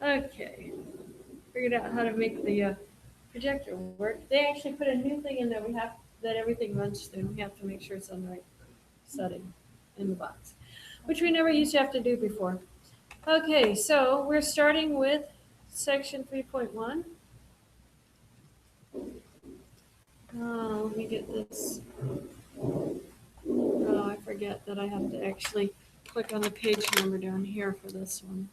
Okay, figured out how to make the projector work. They actually put a new thing in there. We have that everything runs through. We have to make sure it's on the right setting in the box, which we never used to have to do before. Okay, so we're starting with section 3.1. Let me get this. Oh, I forget that I have to actually click on the page number down here for this one.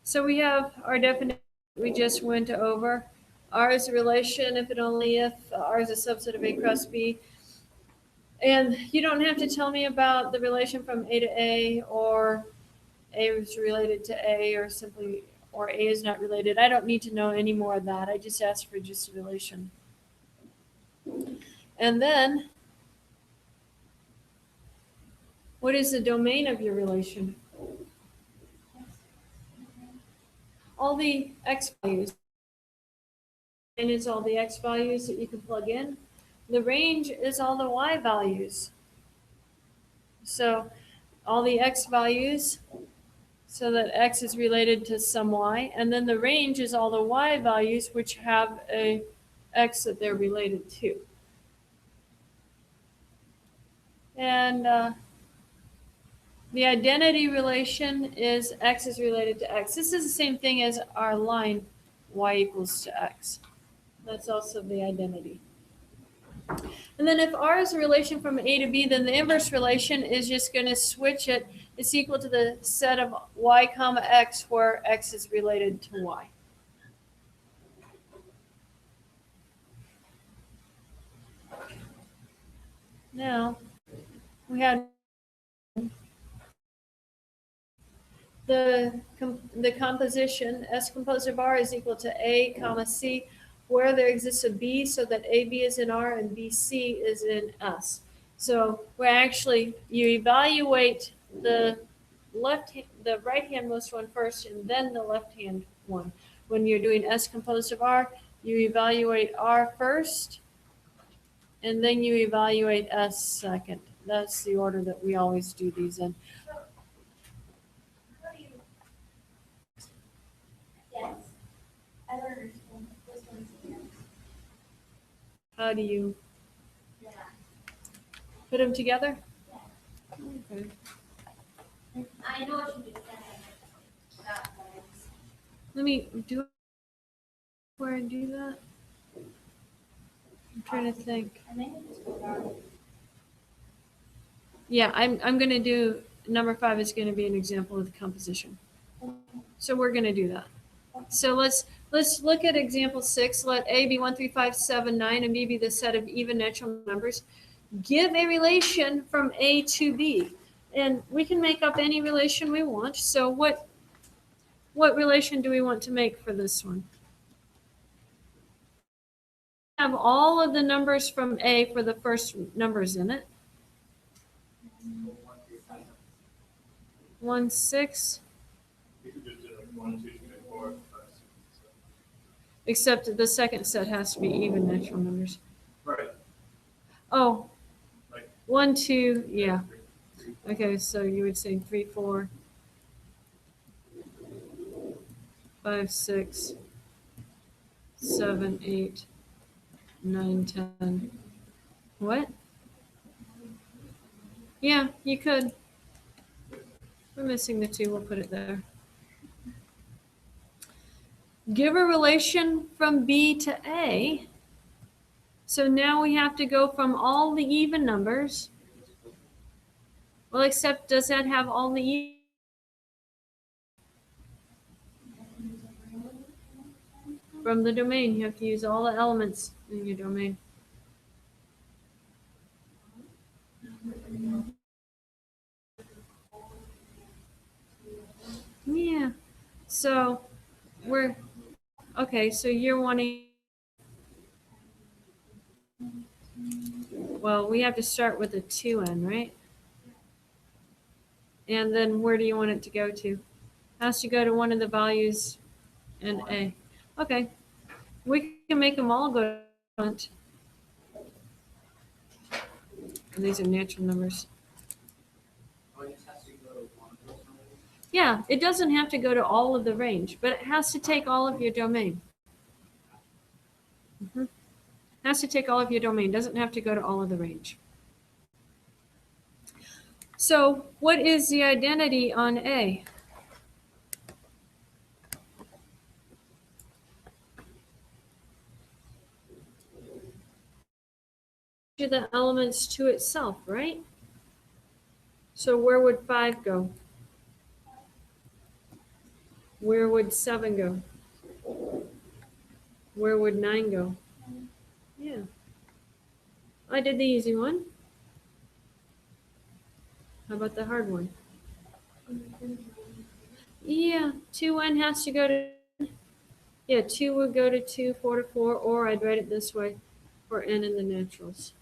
So we have our definition we just went over. R is a relation if and only if R is a subset of A cross B. And you don't have to tell me about the relation from A to A, or A is related to A, or simply, or A is not related. I don't need to know any more of that. I just asked for just a relation. And then, what is the domain of your relation? All the X values. And is all the X values that you can plug in. The range is all the Y values. So all the X values, so that X is related to some Y, and then the range is all the Y values which have a X that they're related to. And the identity relation is X is related to X. This is the same thing as our line Y equals to X. That's also the identity. And then if R is a relation from A to B, then the inverse relation is just going to switch it. It's equal to the set of Y comma X where X is related to Y. Now, we have the composition. S composed of R is equal to A comma C, where there exists a B, so that AB is in R and BC is in S. So we're actually, you evaluate the right handmost one first and then the left hand one. When you're doing S composed of R, you evaluate R first and then you evaluate S second. That's the order that we always do these in. Yes. I don't understand this one's here. How do you Yeah. put them together? Yeah. Okay. I know what you just said. Let me do where I do that. I'm trying to think. I think it's just Yeah, I'm going to do number 5 is going to be an example of the composition. So we're going to do that. So let's look at example 6. Let A be 1, 3, 5, 7, 9, and B be the set of even natural numbers. Give a relation from A to B. And we can make up any relation we want. So what relation do we want to make for this one? Have all of the numbers from A for the first numbers in it. 1, 6. You could just do like 1, 2, 3, 4, 5, 6, 7. Except the second set has to be even natural numbers. Right. Oh, Like 1, 2, yeah. 3, 4. Okay, so you would say 3, 4, 5, 6, 7, 8, 9, 10. What? Yeah, you could. We're missing the 2. We'll put it there. Give a relation from B to A. So now we have to go from all the even numbers. Well, except does that have all the even? From the domain, you have to use all the elements in your domain. Yeah. So we're okay. So you're wanting. Well, we have to start with a 2n, right? And then where do you want it to go to? It has to go to one of the values in A. Okay. We can make them all go to front. And these are natural numbers. Oh, it just has to go to one of those numbers? Yeah, it doesn't have to go to all of the range, but it has to take all of your domain. Has to take all of your domain, doesn't have to go to all of the range. So what is the identity on A? The elements to itself, right? So where would 5 go? Where would 7 go? Where would 9 go? Yeah. I did the easy one. How about the hard one? Yeah, 2, n has to go to, yeah, 2 would go to 2, 4 to 4, or I'd write it this way for n in the naturals.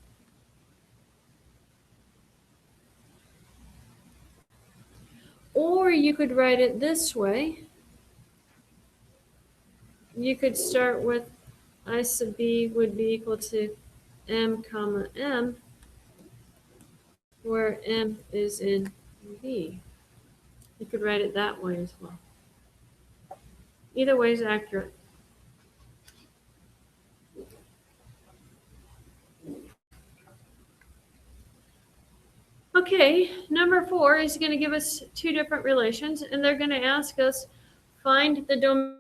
Or you could write it this way. You could start with I sub b would be equal to m comma m, where m is in b. You could write it that way as well. Either way is accurate. Okay, number 4 is going to give us 2 different relations, and they're going to ask us find the domain.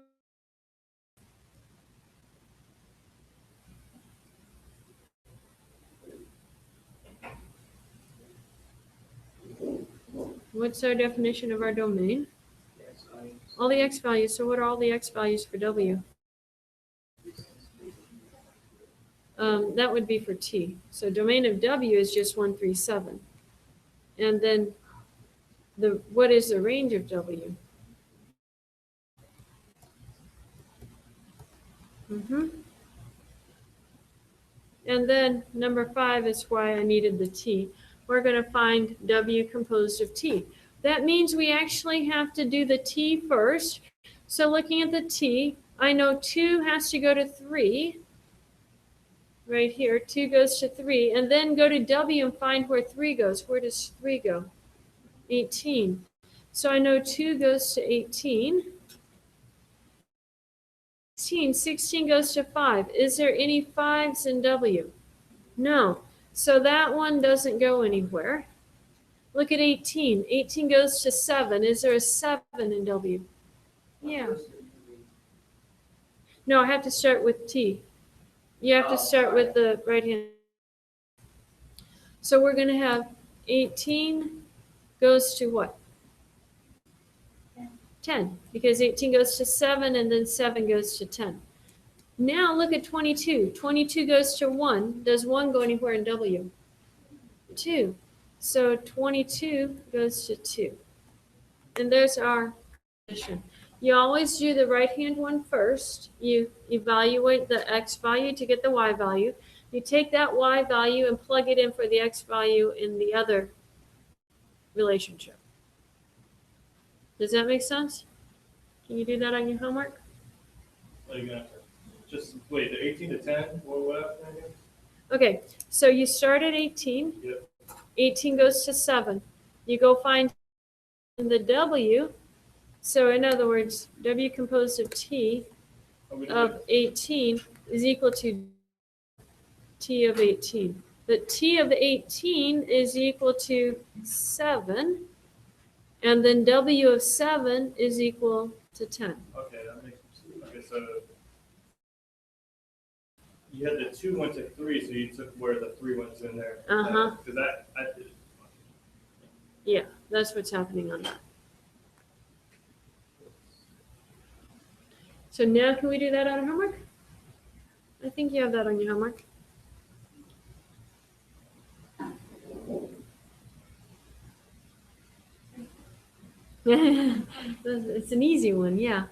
What's our definition of our domain? All the x values. So what are all the x values for w? That would be for t. So domain of w is just 1, 3, 7. And then what is the range of w? And then number 5 is why I needed the t. We're going to find w composed of t. That means we actually have to do the t first. So looking at the t, I know 2 has to go to 3. Right here, 2 goes to 3. And then go to w and find where 3 goes. Where does 3 go? 18. So I know 2 goes to 18. 16 goes to 5. Is there any 5s in w? No. So that one doesn't go anywhere. Look at 18. 18 goes to 7. Is there a 7 in w? Yeah. No, I have to start with t. You have to start with the right hand. So we're going to have 18 goes to what? 10, because 18 goes to 7 and then 7 goes to 10. Now look at 22. 22 goes to 1. Does 1 go anywhere in w? 2. So 22 goes to 2. And there's our position. You always do the right-hand one first. You evaluate the x value to get the y value. You take that y value and plug it in for the x value in the other relationship. Does that make sense? Can you do that on your homework? Well, you're gonna have to just wait. The 18 to 10. What happened again? Okay, so you start at 18. Yep. 18 goes to 7. You go find the w. So in other words, w composed of t of 18 is equal to t of 18. But t of 18 is equal to 7. And then w of 7 is equal to 10. Okay, that makes sense. Okay, so you had the 2 went to 3, so you took where the 3 went in there. Because I did it. Yeah, that's what's happening on that. So now can we do that on homework? I think you have that on your homework. It's an easy one, yeah.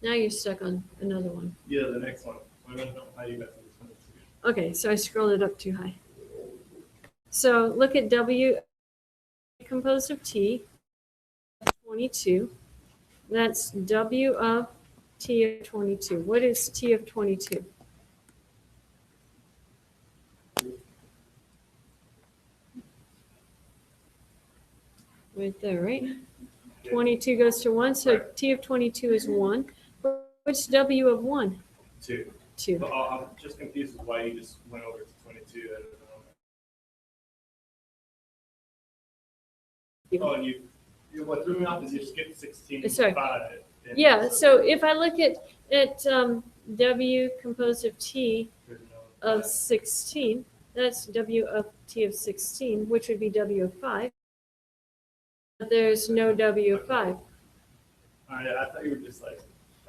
Now you're stuck on another one. Yeah, the next one. I don't know how you got to this one. Okay, so I scrolled it up too high. So look at w composed of t, 22. That's w of t of 22. What is t of 22? right there, right? 22 goes to 1, so Right. T of 22 is 1. What's W of 1? 2. 2. But I'm just confused with why you just went over to 22. I don't know. Oh, and what threw me off is you skipped 16 and Sorry. 5. And Yeah, so if I look at W composed of T there's no of 5. 16, that's W of T of 16, which would be W of 5. There's no W of 5. All right, I thought you were just like,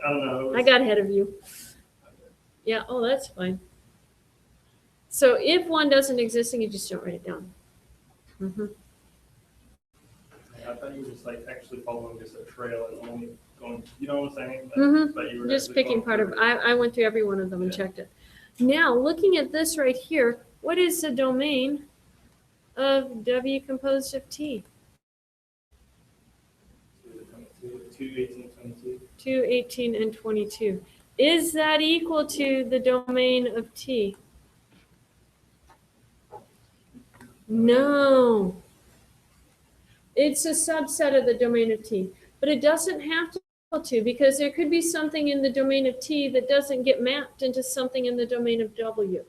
I don't know. I got ahead of you. Yeah, oh, that's fine. So if 1 doesn't exist, then you just don't write it down. I thought you were just like actually following just a trail and only going, you know what I'm saying? Like, but you were Just actually picking going part of, through it. I went through every one of them and Yeah. checked it. Now, looking at this right here, what is the domain of W composed of T? 2, 18, 22. 2, 18, and 22. Is that equal to the domain of T? No. It's a subset of the domain of T, but it doesn't have to because there could be something in the domain of T that doesn't get mapped into something in the domain of W.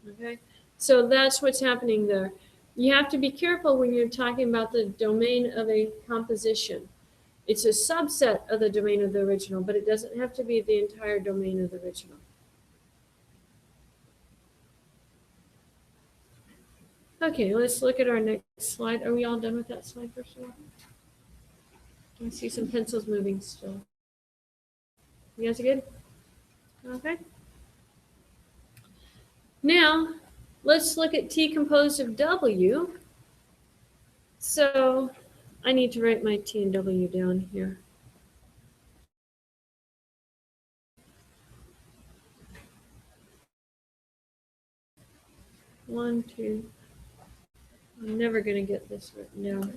Okay, so that's what's happening there. You have to be careful when you're talking about the domain of a composition. It's a subset of the domain of the original, but it doesn't have to be the entire domain of the original. Okay, let's look at our next slide. Are we all done with that slide first of all? I see some pencils moving still. You guys are good? Okay. Now, let's look at T composed of W. So I need to write my T and W down here. One, two. I'm never going to get this written down.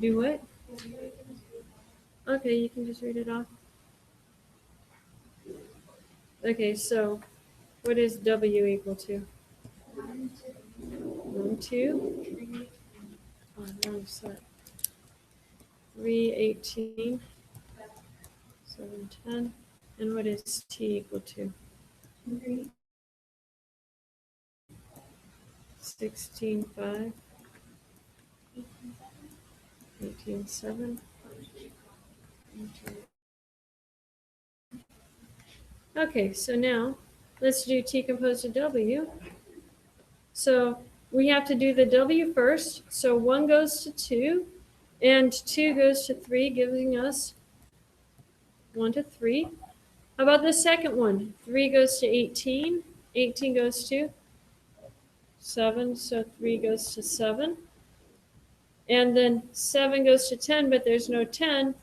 Do what? Okay, you can just read it off. Okay, so what is W equal to? 1, 2. Oh, wrong set. 3, 18. 7, 10. And what is T equal to? 16, 5. 18, 7. Okay, so now let's do T composed of W. So we have to do the W first. So 1 goes to 2, and 2 goes to 3, giving us 1 to 3. How about the second one? 3 goes to 18, 18 goes to 7, so 3 goes to 7. And then 7 goes to 10, but there's no 10.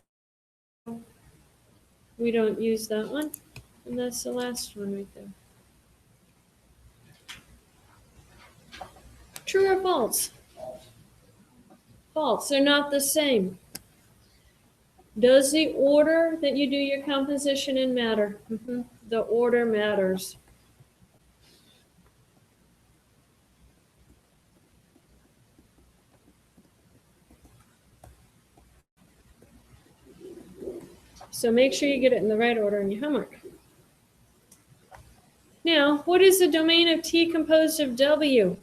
We don't use that one. And that's the last one right there. True or false? False. They're not the same. Does the order that you do your composition in matter? The order matters. So make sure you get it in the right order in your homework. Now, what is the domain of T composed of W?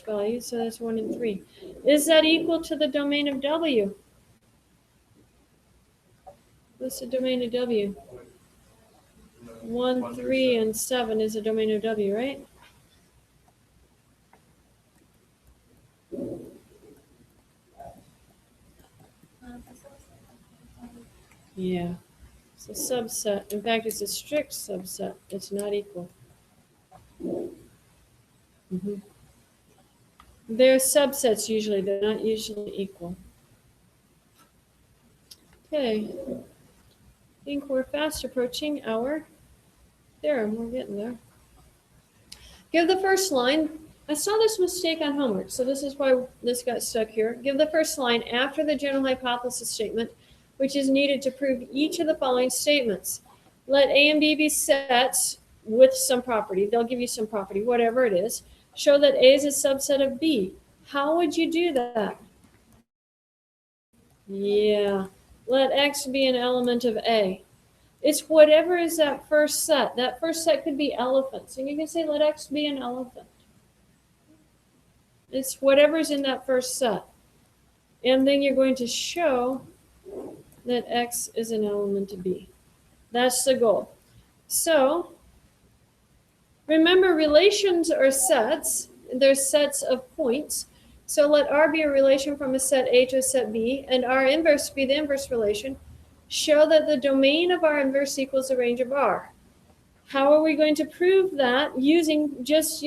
Value, so that's 1 and 3. Is that equal to the domain of W? What's the domain of W? 1, 3, and 7 is the domain of W, right? Yeah. It's a subset. In fact, it's a strict subset. It's not equal. They're subsets usually. They're not usually equal. Okay. I think we're fast approaching our theorem. We're getting there. Give the first line. I saw this mistake on homework, so this is why this got stuck here. Give the first line after the general hypothesis statement. which is needed to prove each of the following statements. Let A and B be sets with some property. They'll give you some property, whatever it is. Show that A is a subset of B. How would you do that? Yeah. Let X be an element of A. It's whatever is that first set. That first set could be elephants. And you can say, let X be an elephant. It's whatever's in that first set. And then you're going to show that X is an element of B. That's the goal. So, remember, relations are sets. They're sets of points. So let R be a relation from a set A to a set B, and R inverse be the inverse relation. Show that the domain of R inverse equals the range of R. How are we going to prove that? Using just,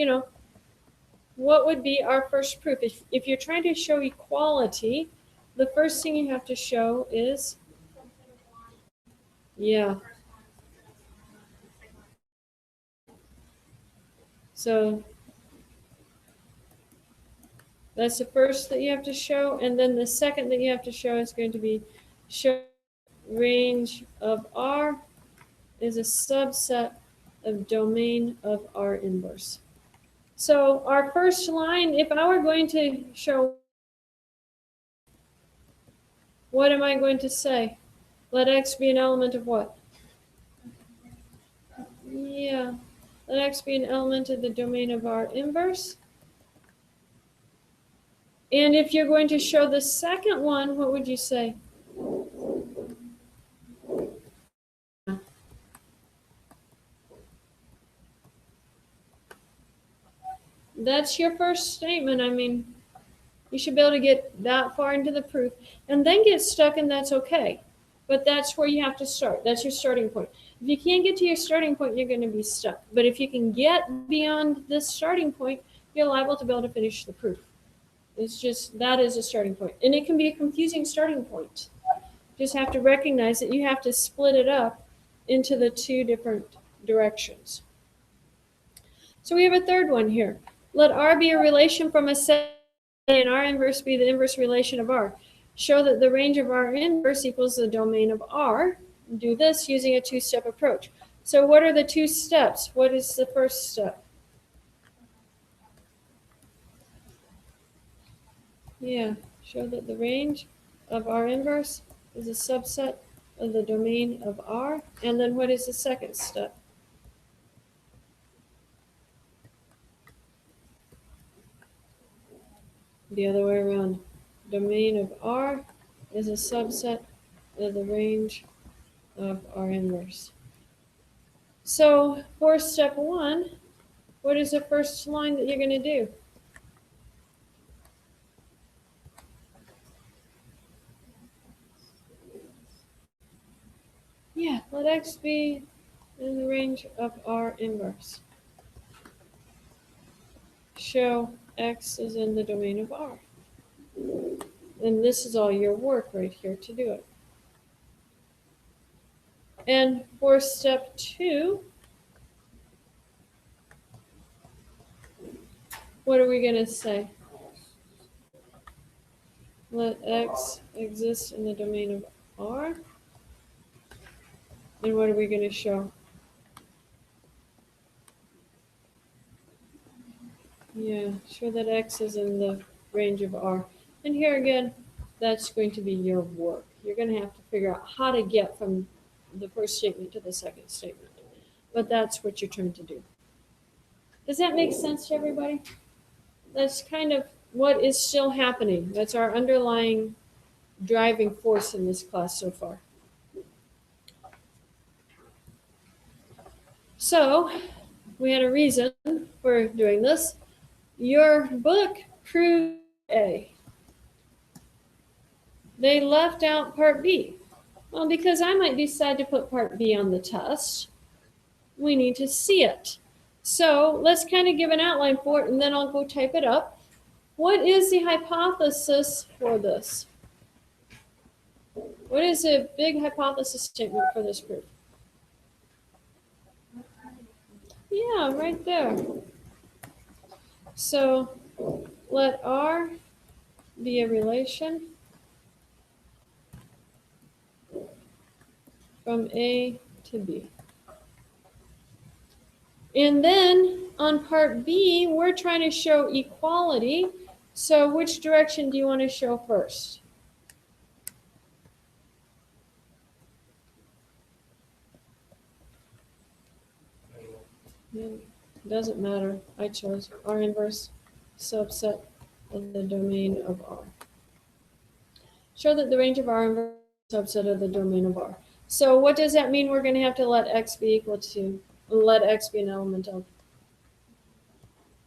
what would be our first proof? If you're trying to show equality, the first thing you have to show is, yeah. So that's the first that you have to show, and then the second that you have to show is going to be show range of R is a subset of domain of R inverse. So our first line, if I were going to show, what am I going to say? Let X be an element of what? Yeah, let X be an element of the domain of R inverse. And if you're going to show the second one, what would you say? That's your first statement. I mean, you should be able to get that far into the proof and then get stuck, and that's okay. But that's where you have to start. That's your starting point. If you can't get to your starting point, you're going to be stuck. But if you can get beyond this starting point, you're liable to be able to finish the proof. It's just, that is a starting point. And it can be a confusing starting point. You just have to recognize that you have to split it up into the two different directions. So we have a third one here. Let R be a relation from a set and R inverse be the inverse relation of R. Show that the range of R inverse equals the domain of R. Do this using a two-step approach. So what are the two steps? What is the first step? Yeah, show that the range of R inverse is a subset of the domain of R. And then what is the second step? The other way around. Domain of R is a subset of the range of R inverse. So for step one, what is the first line that you're going to do? Yeah, let X be in the range of R inverse. Show X is in the domain of R. And this is all your work right here to do it. And for step two, what are we going to say? Let X exist in the domain of R. And what are we going to show? Yeah, show that X is in the range of R. And here again, that's going to be your work. You're going to have to figure out how to get from the first statement to the second statement. But that's what you're trying to do. Does that make sense to everybody? That's kind of what is still happening. That's our underlying driving force in this class so far. So, we had a reason for doing this. Your book proved A. They left out part B. Well, because I might decide to put part B on the test, we need to see it. So let's kind of give an outline for it, and then I'll go type it up. What is the hypothesis for this? What is a big hypothesis statement for this proof? Yeah, right there. So let R be a relation from A to B. And then on part B, we're trying to show equality. So which direction do you want to show first? Doesn't matter. I chose R inverse subset of the domain of R. Show that the range of R inverse subset of the domain of R. So what does that mean? We're going to have to let X be equal to, let X be an element of.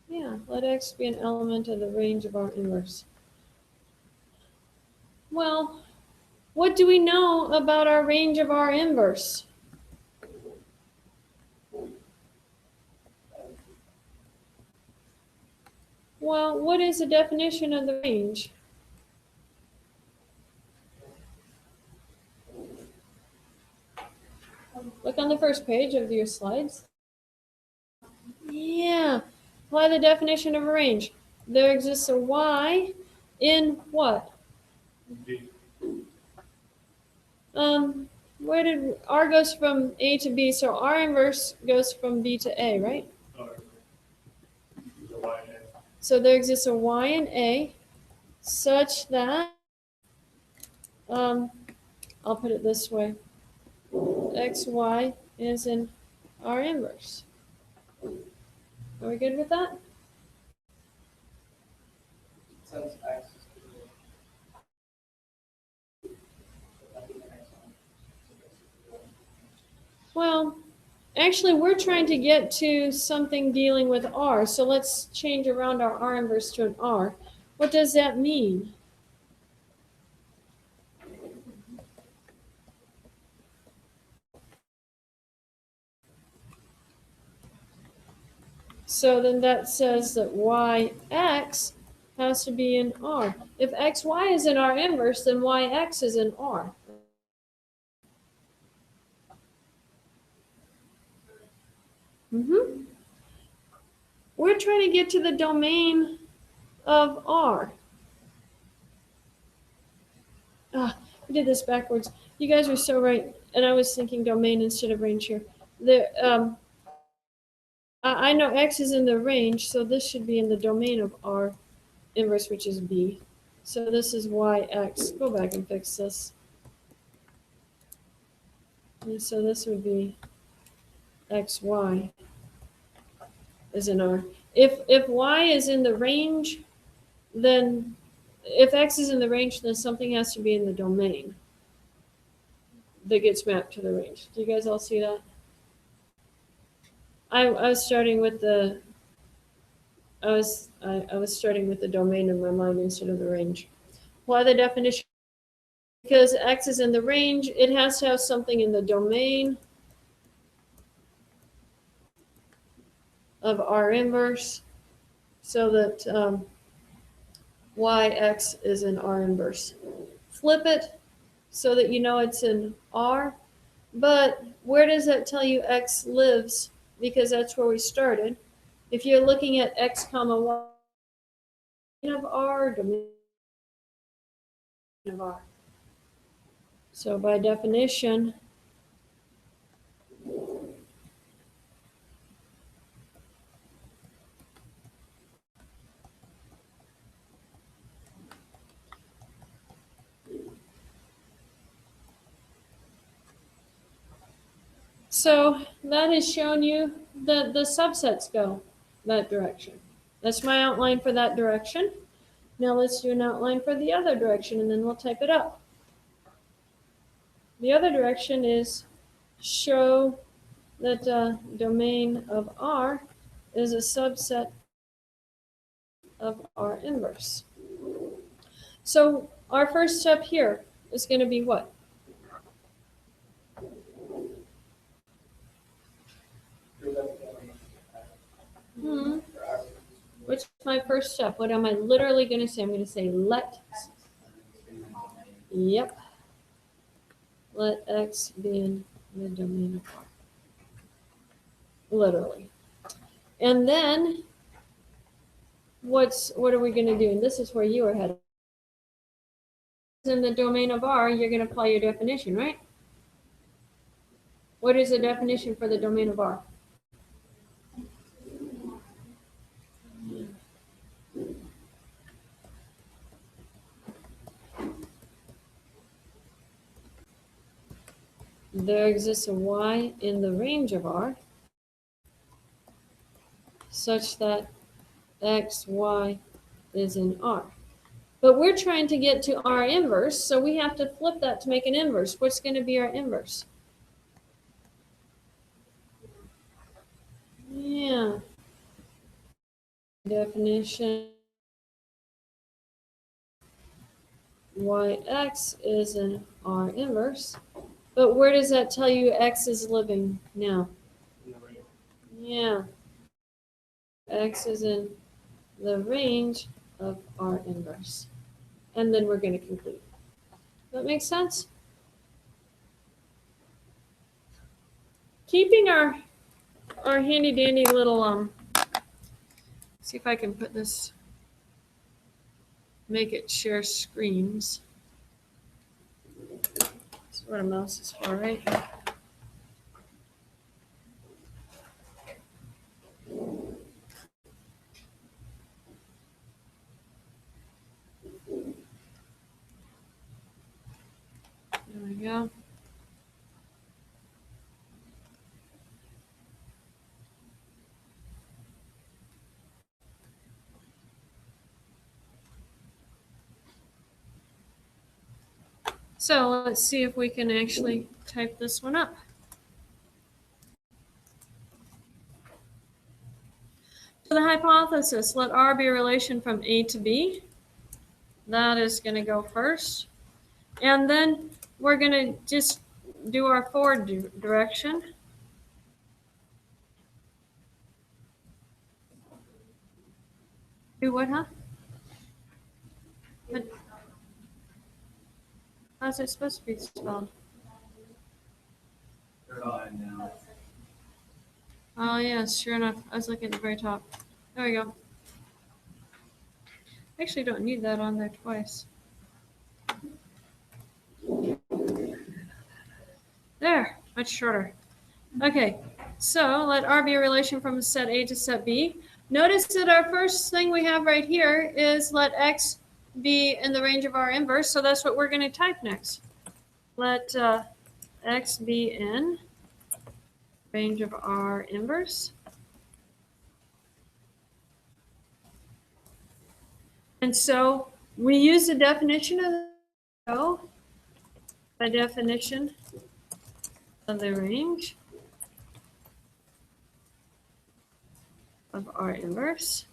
Yeah, let X be an element of the range of R inverse. Well, what do we know about our range of R inverse? Well, what is the definition of the range? Look on the first page of your slides. Yeah, apply the definition of a range. There exists a Y in what? B. Where did R goes from A to B, so R inverse goes from B to A, right? Or the Y and A. So there exists a Y in A such that, I'll put it this way, XY is in R inverse. Are we good with that? Since X is Well, actually, we're trying to get to something dealing with R, so let's change around our R inverse to an R. What does that mean? So then that says that YX has to be in R. If XY is in R inverse, then YX is in R. We're trying to get to the domain of R. Ah, I did this backwards. You guys were so right, and I was thinking domain instead of range here. I know X is in the range, so this should be in the domain of R inverse, which is B. So this is YX. Go back and fix this. And so this would be XY is in R. If Y is in the range, then if X is in the range, then something has to be in the domain that gets mapped to the range. Do you guys all see that? I was starting with the I was starting with the domain in my mind instead of the range. Why the definition? Because X is in the range, it has to have something in the domain of R inverse so that YX is in R inverse. Flip it so that you know it's in R, but where does that tell you X lives? Because that's where we started. If you're looking at X comma Y of R, domain of R. So by definition, so that has shown you that the subsets go that direction. That's my outline for that direction. Now let's do an outline for the other direction and then we'll type it up. The other direction is show that domain of R is a subset of R inverse. So our first step here is going to be what? What's my first step? What am I literally going to say? I'm going to say let. Yep. Let X be in the domain of R. Literally. And then what are we going to do? And this is where you are headed. In the domain of R, you're going to apply your definition, right? What is the definition for the domain of R? There exists a y in the range of R such that x, y is in R. But we're trying to get to R inverse, so we have to flip that to make an inverse. What's going to be our inverse? Yeah. Definition yx is an R inverse. But where does that tell you x is living now? in the range. Yeah. X is in the range of R inverse. And then we're going to conclude. That makes sense? Keeping our handy dandy little, see if I can put this, make it share screens. That's what a mouse is for, right? There we go. So let's see if we can actually type this one up. So the hypothesis, let R be a relation from A to B. That is going to go first. And then we're going to just do our forward direction. Do what, huh? But how's it supposed to be spelled? Now. Oh, yes, sure enough. I was looking at the very top. There we go. Actually, don't need that on there twice. There, much shorter. Okay, so let R be a relation from set A to set B. Notice that our first thing we have right here is let X be in the range of R inverse, so that's what we're going to type next. Let X be in range of R inverse. And so we use the definition of the definition of the range of R inverse.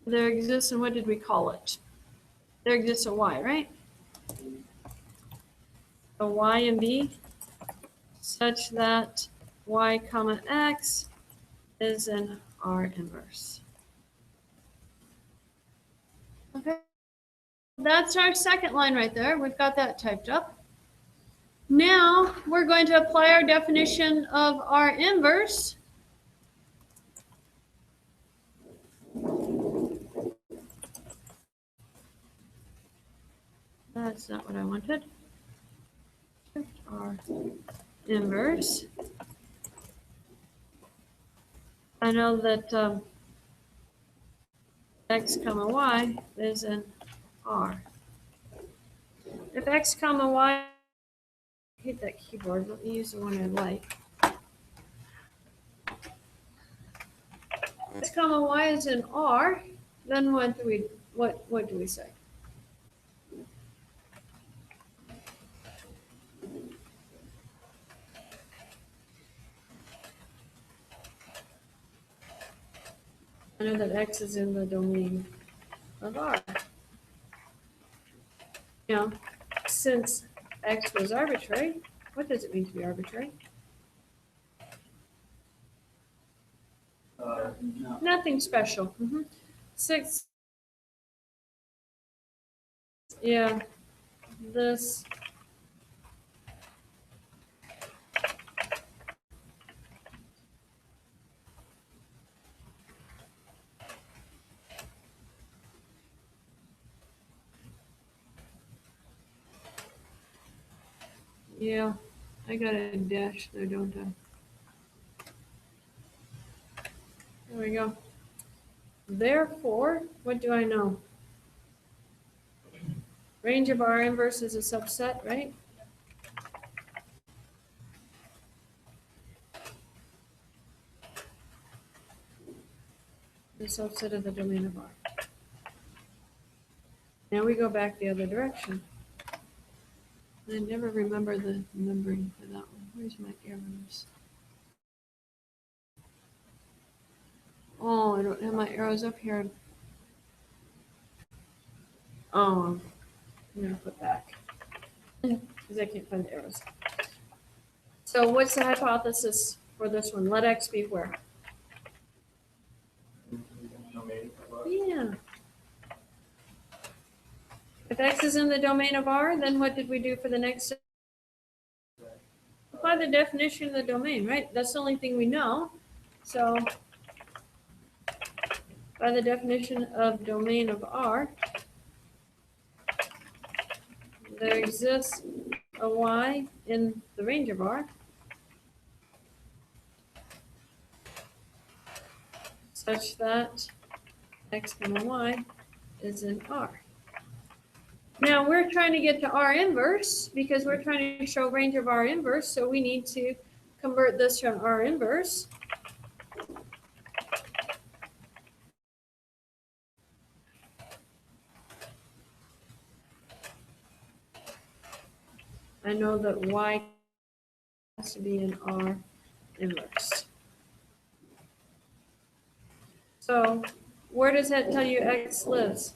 There exists, and what did we call it? There exists a y, right? A y in B such that y comma x is an R inverse. Okay, that's our second line right there. We've got that typed up. Now we're going to apply our definition of R inverse. That's not what I wanted. R inverse. I know that x comma y is an R. If x comma y, I hate that keyboard, let me use the one I like. X comma y is an R, then what do we say? I know that x is in the domain of R. Now, since x was arbitrary, what does it mean to be arbitrary? No. Nothing special. 6. Yeah, this. Yeah, I got a dash there, don't I? There we go. Therefore, what do I know? Range of R inverse is a subset, right? The subset of the domain of R. Now we go back the other direction. I never remember the numbering for that one. Where's my arrows? Oh, I don't have my arrows up here. Oh, I'm gonna put back because I can't find the arrows. So what's the hypothesis for this one? Let X be where? Domain of R. Yeah. If X is in the domain of R, then what did we do for the next? Apply the definition of the domain, right? That's the only thing we know. So by the definition of domain of R, there exists a Y in the range of R such that X comma Y is in R. Now we're trying to get to R inverse because we're trying to show range of R inverse, so we need to convert this to an R inverse. I know that Y has to be in R inverse. So where does that tell you X lives?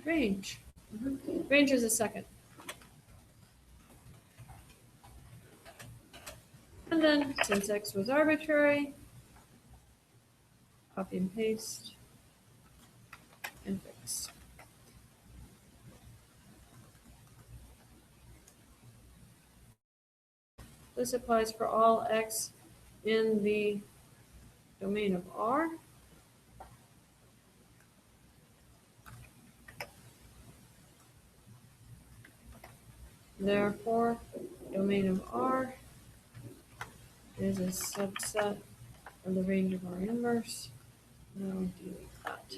Range. Range is a second. And then since X was arbitrary, copy and paste and fix. This applies for all X in the domain of R. Therefore, domain of R is a subset of the range of R inverse. Now delete that.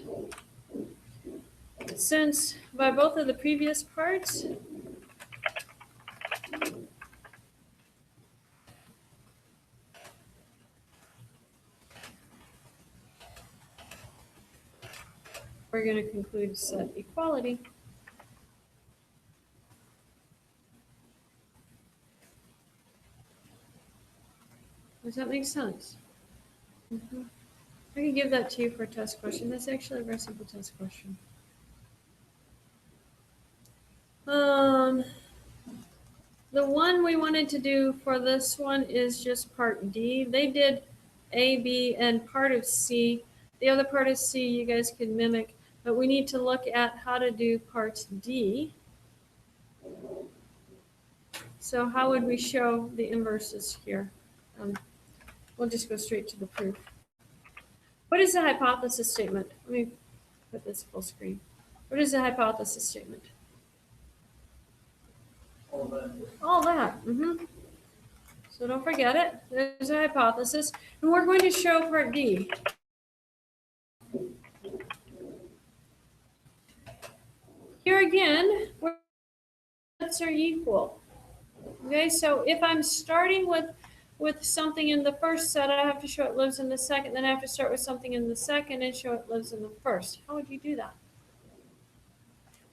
Since by both of the previous parts, we're going to conclude set equality. Does that make sense? I can give that to you for a test question. That's actually a very simple test question. The one we wanted to do for this one is just part D. They did A, B, and part of C. The other part of C you guys can mimic, but we need to look at how to do part D. So how would we show the inverses here? We'll just go straight to the proof. What is the hypothesis statement? Let me put this full screen. What is the hypothesis statement? All that. All that. So don't forget it. There's a hypothesis. And we're going to show part D. Here again, sets are equal. Okay, so if I'm starting with something in the first set, I have to show it lives in the second, then I have to start with something in the second and show it lives in the first. How would you do that?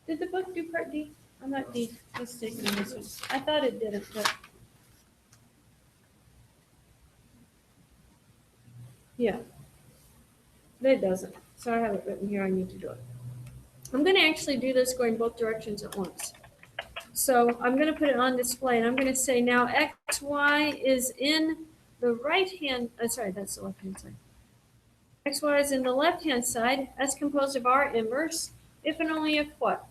Did the book do part D? I'm not mistaken on this one. I thought it didn't, but yeah, it doesn't. So I have it written here. I need to do it. I'm going to actually do this going both directions at once. So I'm going to put it on display, and I'm going to say now XY is in the right hand, sorry, that's the left hand side. XY is in the left hand side as composed of R inverse, if and only if what?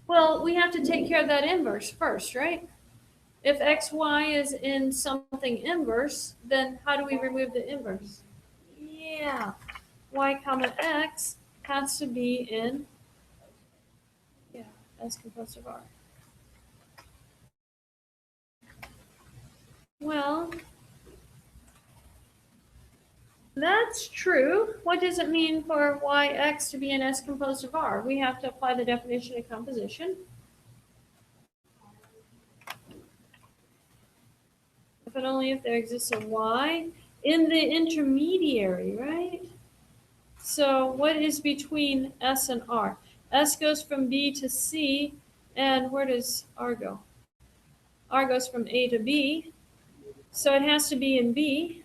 Well, we have to take care of that inverse first, right? If xy is in something inverse, then how do we remove the inverse? Yeah, y comma x has to be in, yeah, S composed of R. Well, that's true. What does it mean for yx to be an S composed of R? We have to apply the definition of composition. If and only if there exists a y in the intermediary, right? So what is between S and R? S goes from B to C, and where does R go? R goes from A to B, so it has to be in B.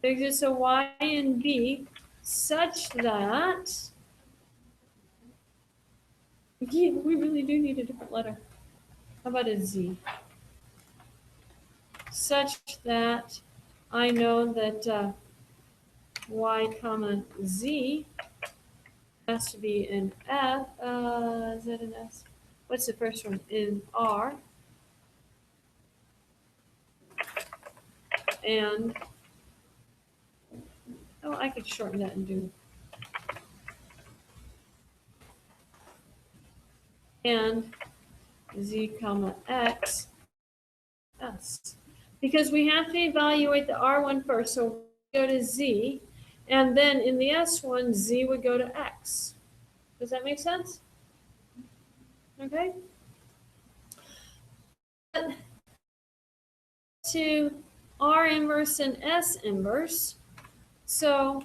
There exists a y in B such that, yeah, we really do need a different letter. How about a Z? Such that I know that y comma Z has to be in F, is that an S? What's the first one? In R. And, oh, I could shorten that and do. And Z comma X S. Because we have to evaluate the R one first, so we go to Z, and then in the S one, Z would go to X. Does that make sense? Okay. To R inverse and S inverse. So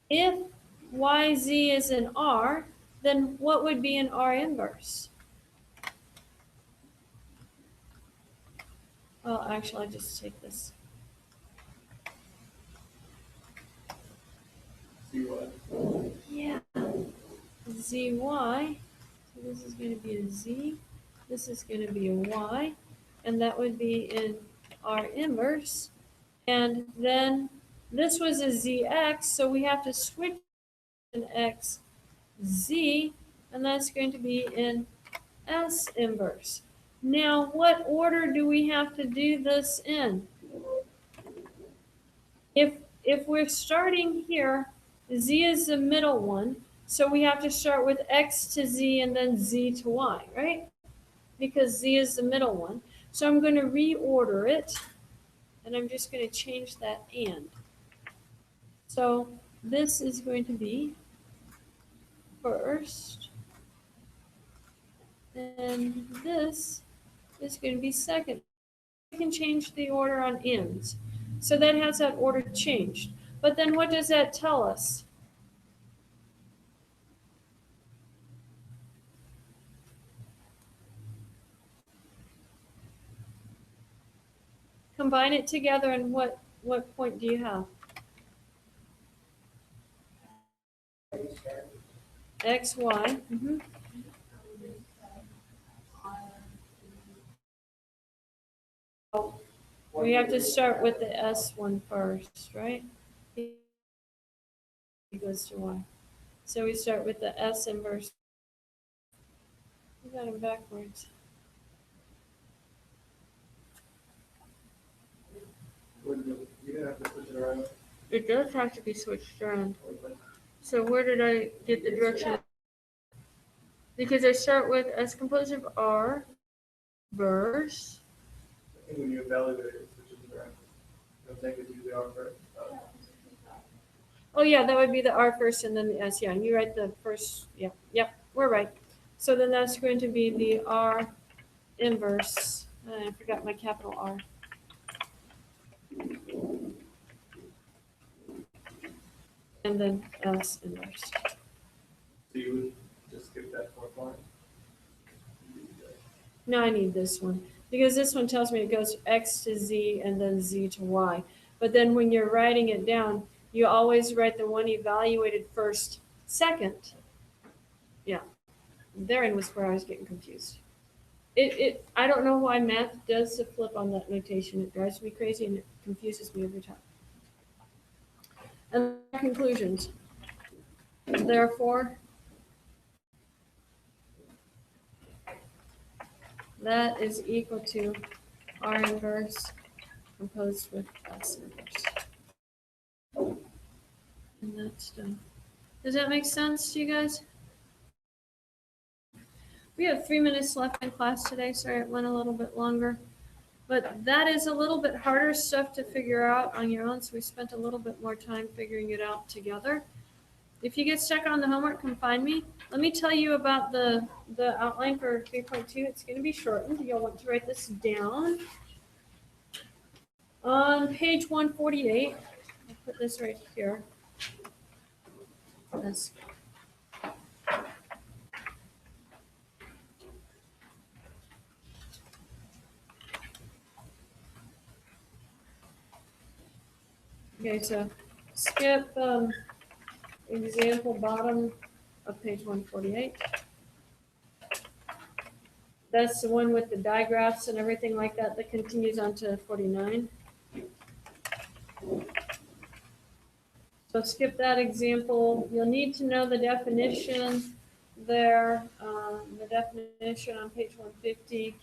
if YZ is in R, then what would be an R inverse? Well, actually, I'll just take this. See what? Yeah. ZY. So this is going to be a Z. This is going to be a Y. And that would be in R inverse. And then this was a ZX, so we have to switch an XZ, and that's going to be in S inverse. Now, what order do we have to do this in? If we're starting here, Z is the middle one, so we have to start with X to Z and then Z to Y, right? Because Z is the middle one. So I'm going to reorder it, and I'm just going to change that and. So this is going to be first, and this is going to be second. We can change the order on ends. So that has that order changed. But then what does that tell us? Combine it together, and what point do you have? X, Y. We have to start with the S one first, right? It goes to Y. So we start with the S inverse. We got them backwards. You don't have to switch it around. It does have to be switched around. So where did I get the direction? Because I start with S composed of R, verse. I think when you evaluate it, switches it around. Don't think it's usually R first. Oh yeah, that would be the R first and then the S. Yeah, you write the first. Yeah, yep, we're right. So then that's going to be the R inverse. I forgot my capital R. And then S inverse. So you would just skip that fourth line? No, I need this one because this one tells me it goes X to Z and then Z to Y. But then when you're writing it down, you always write the one evaluated first, second. Yeah, therein was where I was getting confused. I don't know why math does the flip on that notation. It drives me crazy and it confuses me every time. And conclusions. Therefore, that is equal to R inverse composed with S inverse. And that's done. Does that make sense to you guys? We have 3 minutes left in class today. Sorry, it went a little bit longer. But that is a little bit harder stuff to figure out on your own, so we spent a little bit more time figuring it out together. If you get stuck on the homework, come find me. Let me tell you about the outline for 3.2. It's going to be shortened. You'll want to write this down. On page 148, I'll put this right here. This. Okay, so skip example bottom of page 148. That's the one with the digraphs and everything like that that continues on to 49. So skip that example. You'll need to know the definition there, the definition on page 150,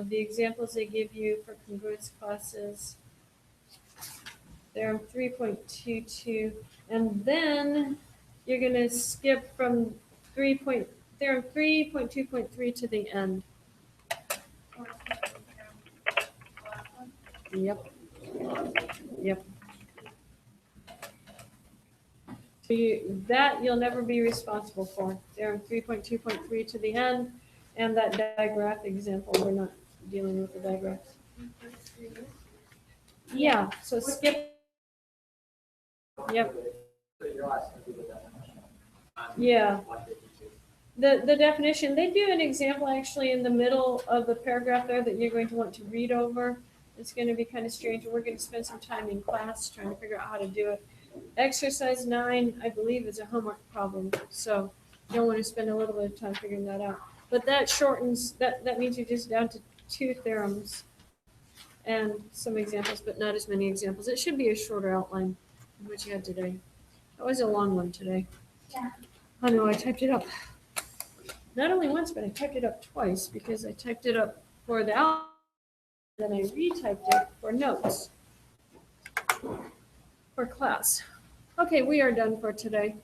the examples they give you for congruence classes. They're 3.22, and then you're going to skip from 3.2.3 to the end. Yep. Yep. So you'll never be responsible for. They're 3.2.3 to the end, and that digraph example, we're not dealing with the digraphs. Yeah, so skip. Yep. Yeah. The definition, they do an example actually in the middle of the paragraph there that you're going to want to read over. It's going to be kind of strange. We're going to spend some time in class trying to figure out how to do it. Exercise 9, I believe, is a homework problem. So you'll want to spend a little bit of time figuring that out. But that shortens, that means you're just down to 2 theorems and some examples, but not as many examples. It should be a shorter outline than what you had today. That was a long one today. Yeah. I know, I typed it up. Not only once, but I typed it up twice because I typed it up for the outline, then I retyped it for notes for class. Okay, we are done for today.